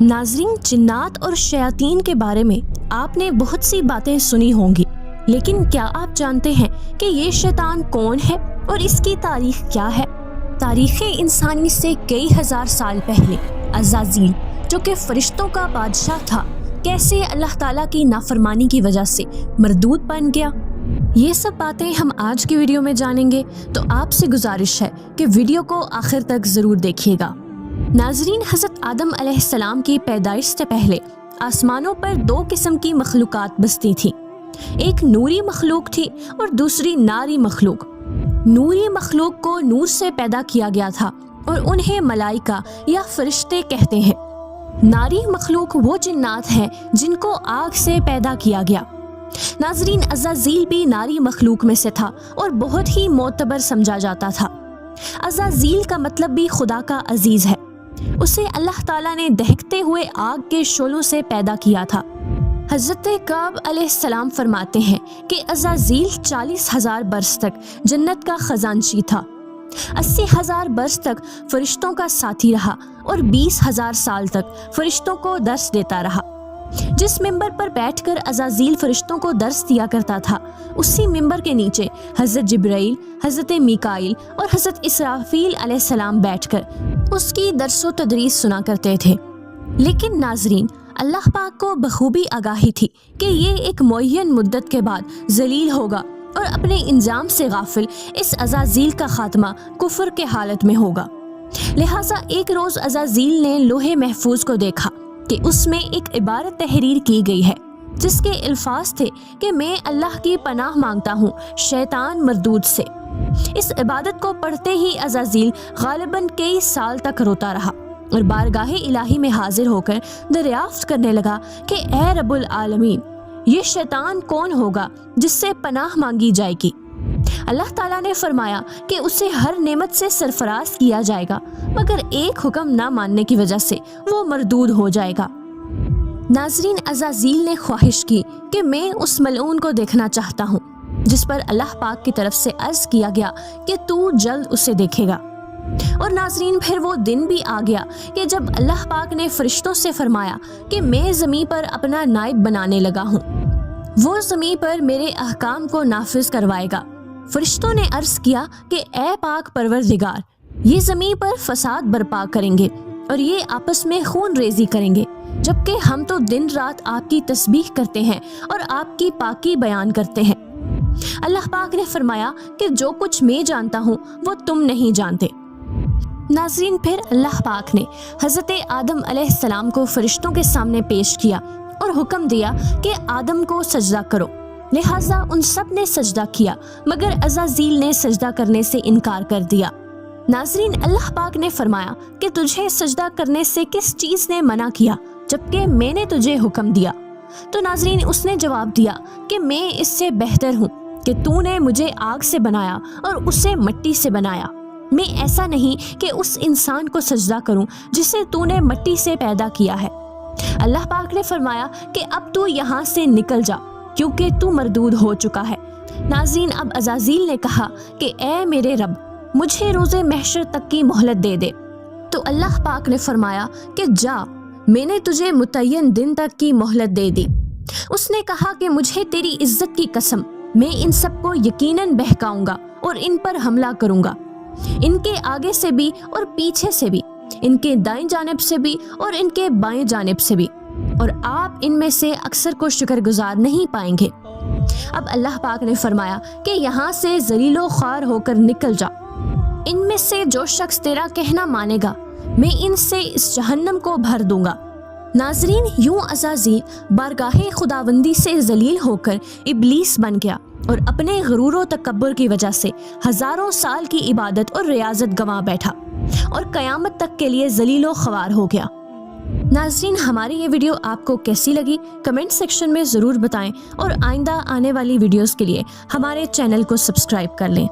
ناظرین، جنات اور شیاطین کے بارے میں آپ نے بہت سی باتیں سنی ہوں گی، لیکن کیا آپ جانتے ہیں کہ یہ شیطان کون ہے اور اس کی تاریخ کیا ہے؟ تاریخ انسانی سے کئی ہزار سال پہلے عزازیل، جو کہ فرشتوں کا بادشاہ تھا، کیسے اللہ تعالیٰ کی نافرمانی کی وجہ سے مردود بن گیا، یہ سب باتیں ہم آج کی ویڈیو میں جانیں گے۔ تو آپ سے گزارش ہے کہ ویڈیو کو آخر تک ضرور دیکھیے گا۔ ناظرین، حضرت آدم علیہ السلام کی پیدائش سے پہلے آسمانوں پر دو قسم کی مخلوقات بستی تھی، ایک نوری مخلوق تھی اور دوسری ناری مخلوق۔ نوری مخلوق کو نور سے پیدا کیا گیا تھا اور انہیں ملائکہ یا فرشتے کہتے ہیں۔ ناری مخلوق وہ جنات ہیں جن کو آگ سے پیدا کیا گیا۔ ناظرین، عزازیل بھی ناری مخلوق میں سے تھا اور بہت ہی معتبر سمجھا جاتا تھا۔ عزازیل کا مطلب بھی خدا کا عزیز ہے۔ اسے اللہ تعالیٰ نے دہکتے ہوئے آگ کے شعلوں سے پیدا کیا تھا۔ حضرت کعب علیہ السلام فرماتے ہیں کہ عزازیل 40,000 برس تک جنت کا خزانچی تھا، 80,000 برس تک فرشتوں کا ساتھی رہا اور 20,000 سال تک فرشتوں کو درس دیتا رہا۔ جس ممبر پر بیٹھ کر عزازیل فرشتوں کو درس دیا کرتا تھا، اسی ممبر کے نیچے حضرت جبرائیل، حضرت میکائیل اور حضرت اسرافیل علیہ السلام بیٹھ کر اس کی درس و تدریس سنا کرتے تھے۔ لیکن ناظرین، اللہ پاک کو بخوبی آگاہی تھی کہ یہ ایک معین مدت کے بعد ذلیل ہوگا اور اپنے انجام سے غافل اس عزازیل کا خاتمہ کفر کے حالت میں ہوگا۔ لہٰذا ایک روز عزازیل نے لوح محفوظ کو دیکھا کہ اس میں ایک عبارت تحریر کی گئی ہے جس کے الفاظ تھے کہ میں اللہ کی پناہ مانگتا ہوں شیطان مردود سے۔ اس عبادت کو پڑھتے ہی عزازیل غالباً کئی سال تک روتا رہا اور بارگاہ الہی میں حاضر ہو کر دریافت کرنے لگا کہ اے رب العالمین، یہ شیطان کون ہوگا جس سے پناہ مانگی جائے گی؟ اللہ تعالیٰ نے فرمایا کہ اسے ہر نعمت سے سرفراز کیا جائے گا، مگر ایک حکم نہ ماننے کی وجہ سے وہ مردود ہو جائے گا۔ ناظرین، عزازیل نے خواہش کی کہ میں اس ملعون کو دیکھنا چاہتا ہوں، جس پر اللہ پاک کی طرف سے عرض کیا گیا کہ تو جلد اسے دیکھے گا۔ اور ناظرین، پھر وہ دن بھی آ گیا کہ جب اللہ پاک نے فرشتوں سے فرمایا کہ میں زمین پر اپنا نائب بنانے لگا ہوں، وہ زمین پر میرے احکام کو نافذ کروائے گا۔ فرشتوں نے عرض کیا کہ اے پاک پروردگار، یہ زمین پر فساد برپا کریں گے اور یہ آپس میں خون ریزی کریں گے، جبکہ ہم تو دن رات آپ کی تسبیح کرتے ہیں اور آپ کی پاکی بیان کرتے ہیں۔ اللہ پاک نے فرمایا کہ جو کچھ میں جانتا ہوں وہ تم نہیں جانتے۔ ناظرین، پھر اللہ پاک نے حضرت آدم علیہ السلام کو فرشتوں کے سامنے پیش کیا اور حکم دیا کہ آدم کو سجدہ کرو۔ لہٰذا ان سب نے سجدہ کیا، مگر عزازیل نے سجدہ کرنے سے انکار کر دیا۔ ناظرین، اللہ پاک نے فرمایا کہ تجھے سجدہ کرنے سے کس چیز نے منع کیا جبکہ میں نے تجھے حکم دیا؟ تو ناظرین، اس نے جواب دیا کہ میں اس سے بہتر ہوں کہ تو نے مجھے آگ سے بنایا اور اسے مٹی سے بنایا۔ میں ایسا نہیں کہ اس انسان کو سجدہ کروں جسے تو نے مٹی سے پیدا کیا ہے۔ اللہ پاک نے فرمایا کہ اب تو یہاں سے نکل جا کیونکہ تو مردود ہو چکا ہے۔ ناظرین، اب عزازیل نے کہا کہ اے میرے رب، مجھے روز محشر تک کی مہلت دے دے۔ تو اللہ پاک نے فرمایا کہ جا، میں نے تجھے متعین دن تک کی مہلت دے دی۔ اس نے کہا کہ مجھے تیری عزت کی قسم، میں ان سب کو یقیناً بہکاؤں گا اور ان پر حملہ کروں گا، ان کے آگے سے بھی اور پیچھے سے بھی، ان کے دائیں جانب سے بھی اور ان کے بائیں جانب سے بھی، اور آپ ان میں سے اکثر کو شکر گزار نہیں پائیں گے۔ اب اللہ پاک نے فرمایا کہ یہاں سے ذلیل و خوار ہو کر نکل جا۔ ان میں سے جو شخص تیرا کہنا مانے گا، میں ان سے اس جہنم کو بھر دوں گا۔ ناظرین، یوں عزازیل بارگاہ خداوندی سے ذلیل ہو کر ابلیس بن گیا اور اپنے غرور و تکبر کی وجہ سے ہزاروں سال کی عبادت اور ریاضت گنوا بیٹھا اور قیامت تک کے لیے ذلیل و خوار ہو گیا۔ ناظرین، ہماری یہ ویڈیو آپ کو کیسی لگی کمنٹ سیکشن میں ضرور بتائیں اور آئندہ آنے والی ویڈیوز کے لیے ہمارے چینل کو سبسکرائب کر لیں۔